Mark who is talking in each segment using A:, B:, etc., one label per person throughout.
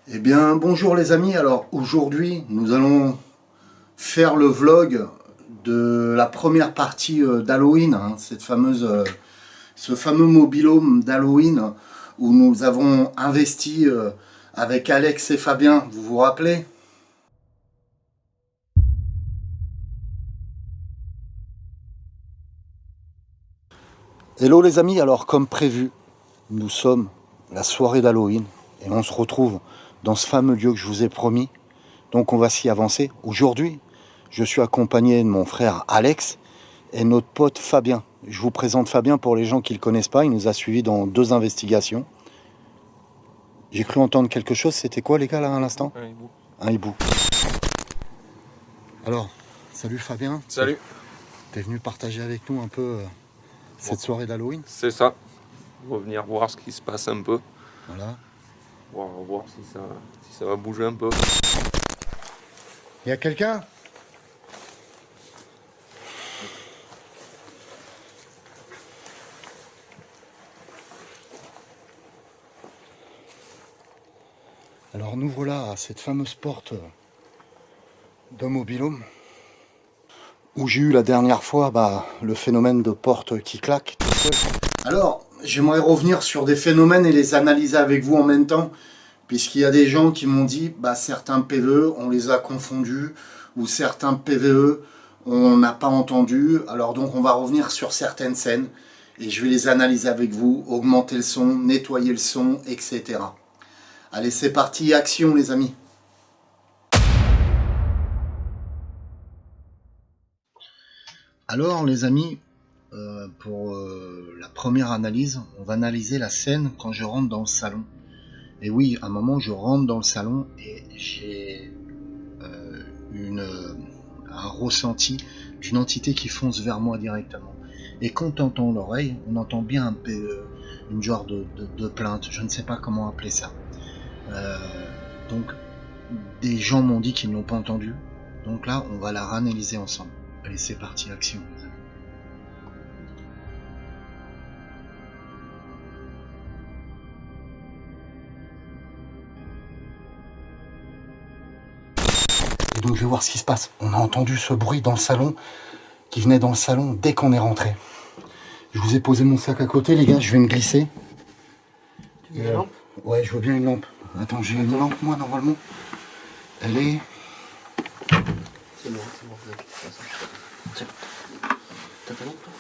A: Eh bien, bonjour les amis. Alors aujourd'hui, nous allons faire le vlog de la première partie d'Halloween, hein, ce fameux mobil-home d'Halloween où nous avons investi avec Alex et Fabien. Vous vous rappelez? Hello les amis. Alors comme prévu, nous sommes la soirée d'Halloween et on se retrouve dans ce fameux lieu que je vous ai promis. Donc on va s'y avancer. Aujourd'hui, je suis accompagné de mon frère Alex et notre pote Fabien. Je vous présente Fabien pour les gens qui ne le connaissent pas. Il nous a suivis dans 2 investigations. J'ai cru entendre quelque chose. C'était quoi les gars là à l'instant?
B: Un hibou.
A: Un hibou. Alors, salut Fabien.
B: Salut.
A: T'es venu partager avec nous un peu cette soirée d'Halloween.
B: C'est ça. On va venir voir ce qui se passe un peu.
A: Voilà.
B: On va voir si ça va bouger un peu.
A: Il y a quelqu'un? Alors nous voilà à cette fameuse porte de mobil-home où j'ai eu la dernière fois le phénomène de porte qui claque. Alors, j'aimerais revenir sur des phénomènes et les analyser avec vous en même temps, puisqu'il y a des gens qui m'ont dit certains PVE, on les a confondus, ou certains PVE, on n'a pas entendu. Alors donc, on va revenir sur certaines scènes, et je vais les analyser avec vous, augmenter le son, nettoyer le son, etc. Allez, c'est parti, action les amis. Alors les amis, pour la première analyse, on va analyser la scène quand je rentre dans le salon. Et oui, à un moment, je rentre dans le salon et j'ai un ressenti d'une entité qui fonce vers moi directement. Et quand on entend l'oreille, on entend bien un peu une genre de plainte, je ne sais pas comment appeler ça. Donc, des gens m'ont dit qu'ils ne l'ont pas entendu. Donc là, on va la réanalyser ensemble. Allez, c'est parti, action. Et donc je vais voir ce qui se passe. On a entendu ce bruit dans le salon, qui venait dans le salon dès qu'on est rentré. Je vous ai posé mon sac à côté, les gars, je vais me glisser.
C: Tu veux une lampe?
A: Ouais, je veux bien une lampe. Attends, j'ai une lampe, moi, normalement. Elle est...
C: C'est bon, vous inquiétez pas. Tiens. T'as ta lampe, toi?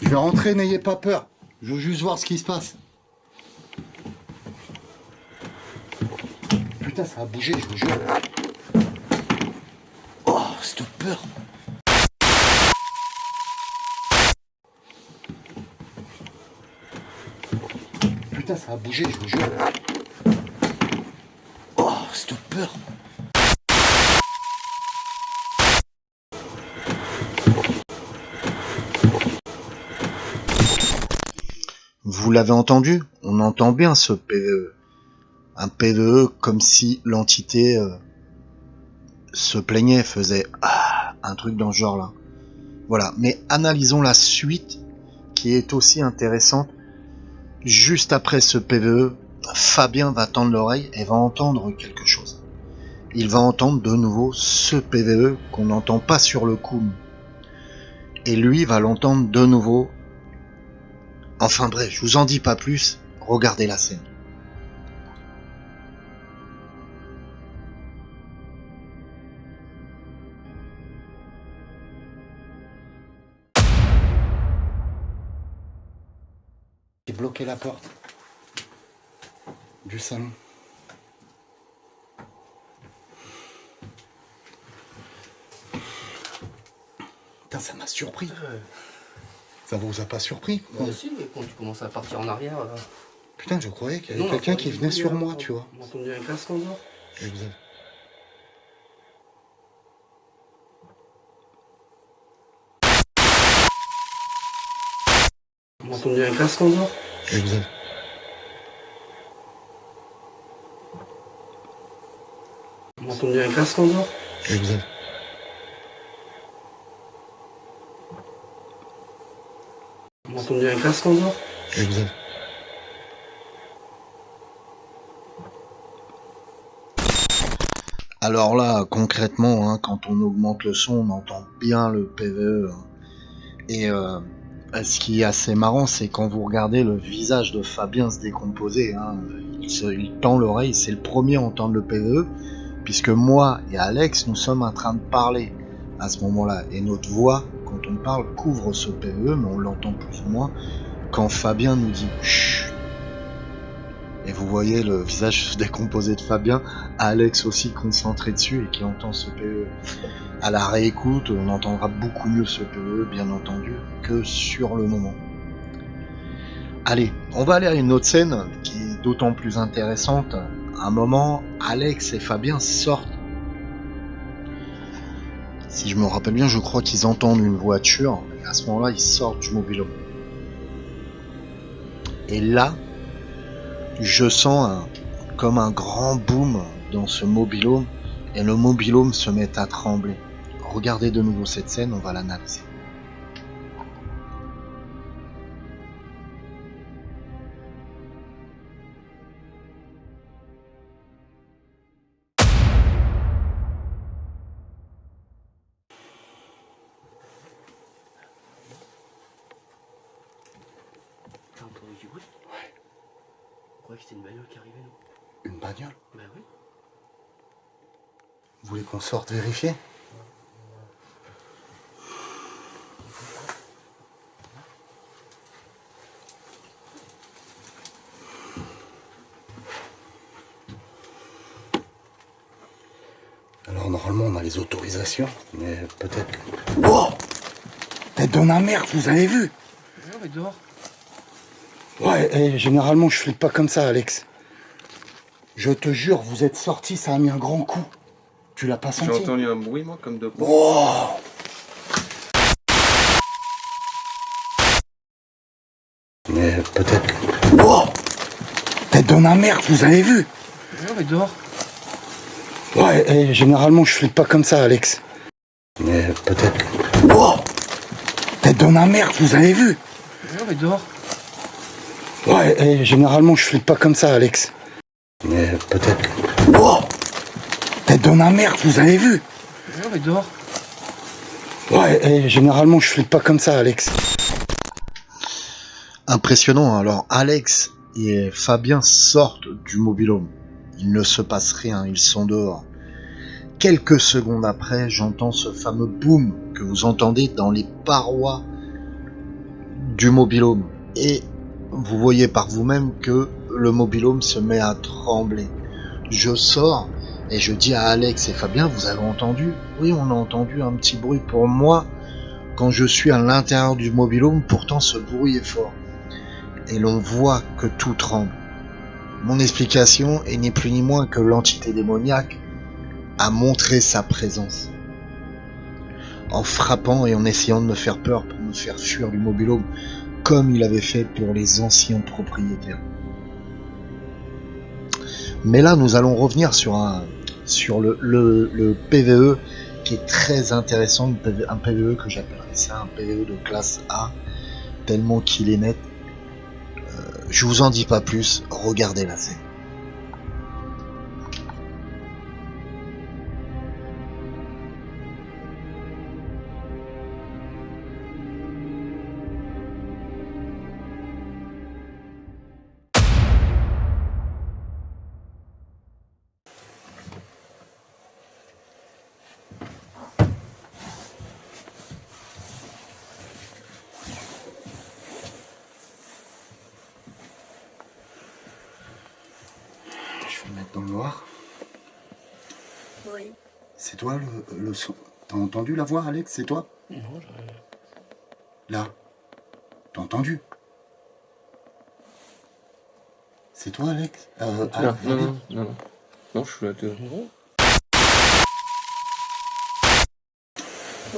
A: Je vais rentrer, n'ayez pas peur. Je veux juste voir ce qui se passe. Putain, ça a bougé, je vous jure. Oh, cette peur. Putain, ça a bougé, je vous jure. Oh, cette peur. Vous l'avez entendu? On entend bien ce PVE. Un PVE comme si l'entité se plaignait, faisait un truc dans ce genre-là. Voilà, mais analysons la suite qui est aussi intéressante. Juste après ce PVE, Fabien va tendre l'oreille et va entendre quelque chose. Il va entendre de nouveau ce PVE qu'on n'entend pas sur le coup. Et lui va l'entendre de nouveau. Enfin bref, je vous en dis pas plus, regardez la scène. J'ai bloqué la porte du salon. Putain, ça m'a surpris. Ça vous a pas surpris?
C: Moi aussi, mais quand tu commences à partir en arrière...
A: Putain, je croyais qu'il y avait quelqu'un qui venait sur moi, tu vois.
C: On a entendu un classement dehors.
A: Exact.
C: On a entendu un classement dehors.
A: Exact.
C: On a entendu un classement dehors.
A: Exact.
C: On a entendu un classement dehors.
A: Exact. Alors là, concrètement, hein, quand on augmente le son, on entend bien le PVE. Hein. Et ce qui est assez marrant, c'est quand vous regardez le visage de Fabien se décomposer. Hein, il tend l'oreille, c'est le premier à entendre le PVE, puisque moi et Alex, nous sommes en train de parler à ce moment-là. Et notre voix, quand on parle, couvre ce PVE, mais on l'entend plus ou moins quand Fabien nous dit « Chut ». Et vous voyez le visage se décomposer de Fabien, Alex aussi concentré dessus et qui entend ce PE. À la réécoute, on entendra beaucoup mieux ce PE, bien entendu, que sur le moment. Allez, on va aller à une autre scène qui est d'autant plus intéressante. À un moment, Alex et Fabien sortent. Si je me rappelle bien, je crois qu'ils entendent une voiture. Et à ce moment-là, ils sortent du mobil-home. Et là, je sens comme un grand boom dans ce mobil-home et le mobil-home se met à trembler. Regardez de nouveau cette scène, on va l'analyser.
C: T'as entendu du bruit?
D: Ouais.
C: Je croyais que c'était une bagnole qui arrivait, non?
D: Une bagnole?
C: Bah oui.
D: Vous voulez qu'on sorte vérifier? Alors normalement on a les autorisations, mais peut-être que... Wow! Tête dans la merde, vous avez vu?
C: Non, mais dehors.
D: Ouais, et généralement je flippe pas comme ça, Alex. Je te jure, vous êtes sorti, ça a mis un grand coup. Tu l'as pas
B: J'ai
D: senti?
B: entendu un bruit, moi, comme de porte.
D: Wow! Mais peut-être que... Wow! Tête dans la merde, vous avez vu?
C: Non, mais dehors.
D: Ouais, et généralement je flippe pas comme ça, Alex. Mais peut-être que... Wow! Tête dans la merde, vous avez vu?
C: Non, mais dehors.
D: Ouais, et généralement je flippe pas comme ça, Alex. Mais peut-être que... Wow! Tête dans la merde, vous avez vu?
C: Non, mais dehors.
D: Ouais, et généralement je flippe pas comme ça, Alex.
A: Impressionnant, alors Alex et Fabien sortent du mobil-home. Il ne se passe rien, ils sont dehors. Quelques secondes après, j'entends ce fameux boom que vous entendez dans les parois du mobil-home. Et vous voyez par vous-même que le mobil-home se met à trembler. Je sors et je dis à Alex et Fabien, vous avez entendu? Oui, on a entendu un petit bruit. Pour moi, quand je suis à l'intérieur du mobil-home, pourtant ce bruit est fort. Et l'on voit que tout tremble. Mon explication est ni plus ni moins que l'entité démoniaque a montré sa présence. En frappant et en essayant de me faire peur pour me faire fuir du mobil-home, comme il avait fait pour les anciens propriétaires. Mais là, nous allons revenir sur le PVE qui est très intéressant, un PVE que j'appellerais ça un PVE de classe A, tellement qu'il est net. Je vous en dis pas plus, regardez la scène.
D: Je vais me mettre dans le noir.
C: Oui.
D: C'est toi le son. T'as entendu la voix, Alex? C'est toi?
C: Non, j'aurais...
D: Là. T'as entendu? C'est toi, Alex?
B: Non. Non, je suis là dehors.
C: Non.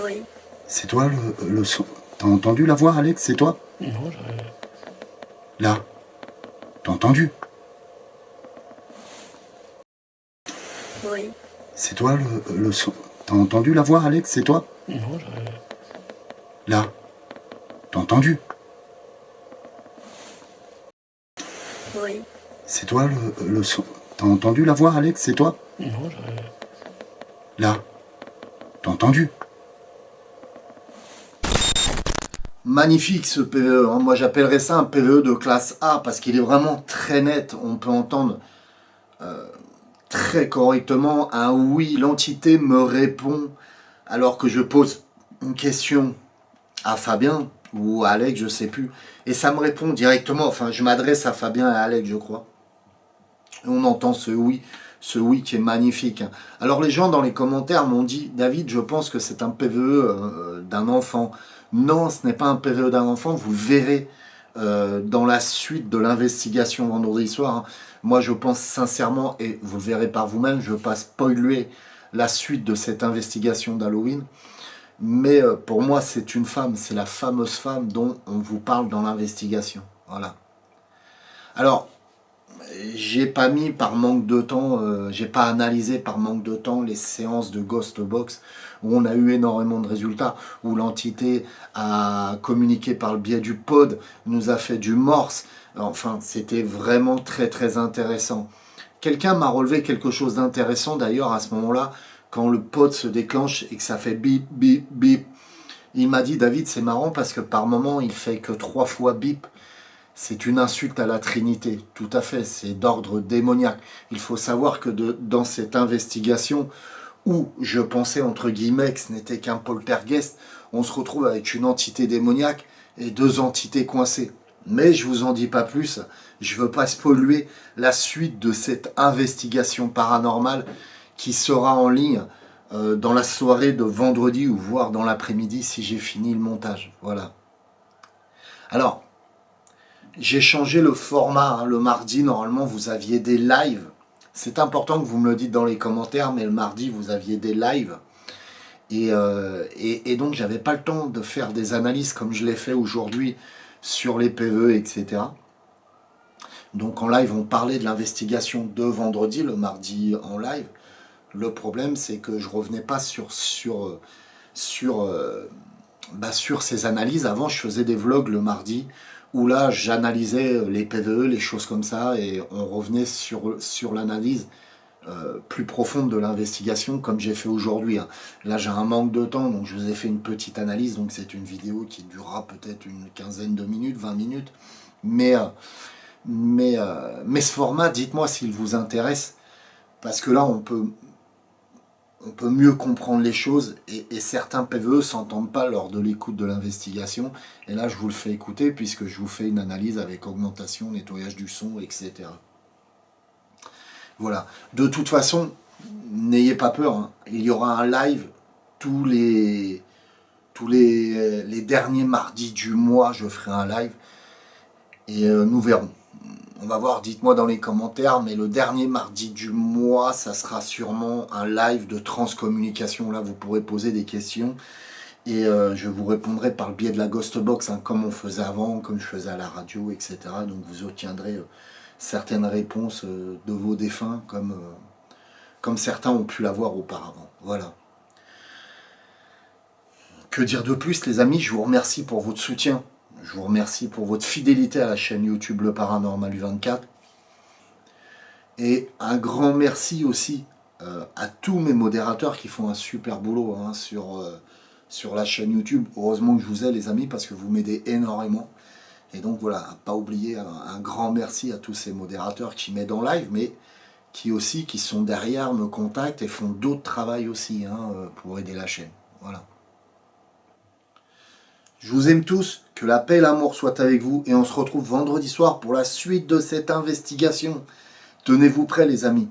C: Oui.
D: C'est toi le son. T'as entendu la voix, Alex? C'est toi?
C: Non, j'aurais...
D: Là. T'as entendu?
C: Oui.
D: C'est toi le son. T'as entendu la voix, Alex? C'est toi?
C: Non, j'aurais...
D: Là. T'as entendu?
C: Oui.
D: C'est toi le son. T'as entendu la voix, Alex? C'est toi?
C: Non, j'aurais...
D: Là. T'as entendu?
A: Magnifique ce PVE, hein. Moi j'appellerais ça un PVE de classe A parce qu'il est vraiment très net. On peut entendre très correctement un oui. L'entité me répond alors que je pose une question à Fabien ou à Alex, je sais plus. Et ça me répond directement. Enfin, je m'adresse à Fabien et à Alex, je crois. Et on entend ce oui qui est magnifique. Alors les gens dans les commentaires m'ont dit, David, je pense que c'est un PVE d'un enfant. Non, ce n'est pas un PVE d'un enfant, vous verrez dans la suite de l'investigation vendredi soir. Hein. Moi je pense sincèrement, et vous le verrez par vous-même, je ne veux pas spoiler la suite de cette investigation d'Halloween. Mais pour moi c'est une femme, c'est la fameuse femme dont on vous parle dans l'investigation. Voilà. Alors, j'ai pas mis par manque de temps, j'ai pas analysé par manque de temps les séances de Ghost Box où on a eu énormément de résultats, où l'entité a communiqué par le biais du pod, nous a fait du morse. Enfin, c'était vraiment très très intéressant. Quelqu'un m'a relevé quelque chose d'intéressant d'ailleurs à ce moment-là, quand le pod se déclenche et que ça fait bip bip bip. Il m'a dit, David, c'est marrant parce que par moment il fait que 3 fois bip. C'est une insulte à la Trinité, tout à fait, c'est d'ordre démoniaque. Il faut savoir que dans cette investigation, où je pensais entre guillemets que ce n'était qu'un poltergeist, on se retrouve avec une entité démoniaque et 2 entités coincées. Mais je vous en dis pas plus, je veux pas spoiler la suite de cette investigation paranormale qui sera en ligne dans la soirée de vendredi ou voire dans l'après-midi si j'ai fini le montage. Voilà. Alors, j'ai changé le format, hein. Le mardi, normalement, vous aviez des lives. C'est important que vous me le dites dans les commentaires, mais le mardi, vous aviez des lives. Et donc, j'avais pas le temps de faire des analyses comme je l'ai fait aujourd'hui sur les PVE, etc. Donc, en live, on parlait de l'investigation de vendredi, le mardi en live. Le problème, c'est que je revenais pas sur ces analyses. Avant, je faisais des vlogs le mardi, où là j'analysais les PVE, les choses comme ça, et on revenait sur l'analyse plus profonde de l'investigation, comme j'ai fait aujourd'hui. Hein. Là j'ai un manque de temps, donc je vous ai fait une petite analyse, donc c'est une vidéo qui durera peut-être une quinzaine de minutes, 20 minutes, mais ce format, dites-moi s'il vous intéresse, parce que là on peut mieux comprendre les choses et certains PVE ne s'entendent pas lors de l'écoute de l'investigation. Et là, je vous le fais écouter puisque je vous fais une analyse avec augmentation, nettoyage du son, etc. Voilà. De toute façon, n'ayez pas peur. Hein. Il y aura un live tous les derniers mardis du mois. Je ferai un live et nous verrons. On va voir, dites-moi dans les commentaires, mais le dernier mardi du mois, ça sera sûrement un live de transcommunication. Là, vous pourrez poser des questions et je vous répondrai par le biais de la Ghost Box, hein, comme on faisait avant, comme je faisais à la radio, etc. Donc vous obtiendrez certaines réponses de vos défunts, comme certains ont pu l'avoir auparavant. Voilà. Que dire de plus, les amis? Je vous remercie pour votre soutien. Je vous remercie pour votre fidélité à la chaîne YouTube Le Paranormal U24. Et un grand merci aussi à tous mes modérateurs qui font un super boulot hein, sur la chaîne YouTube. Heureusement que je vous ai les amis parce que vous m'aidez énormément. Et donc voilà, à pas oublier un grand merci à tous ces modérateurs qui m'aident en live, mais qui sont derrière, me contactent et font d'autres travails aussi hein, pour aider la chaîne. Voilà. Je vous aime tous, que la paix et l'amour soient avec vous et on se retrouve vendredi soir pour la suite de cette investigation. Tenez-vous prêts les amis.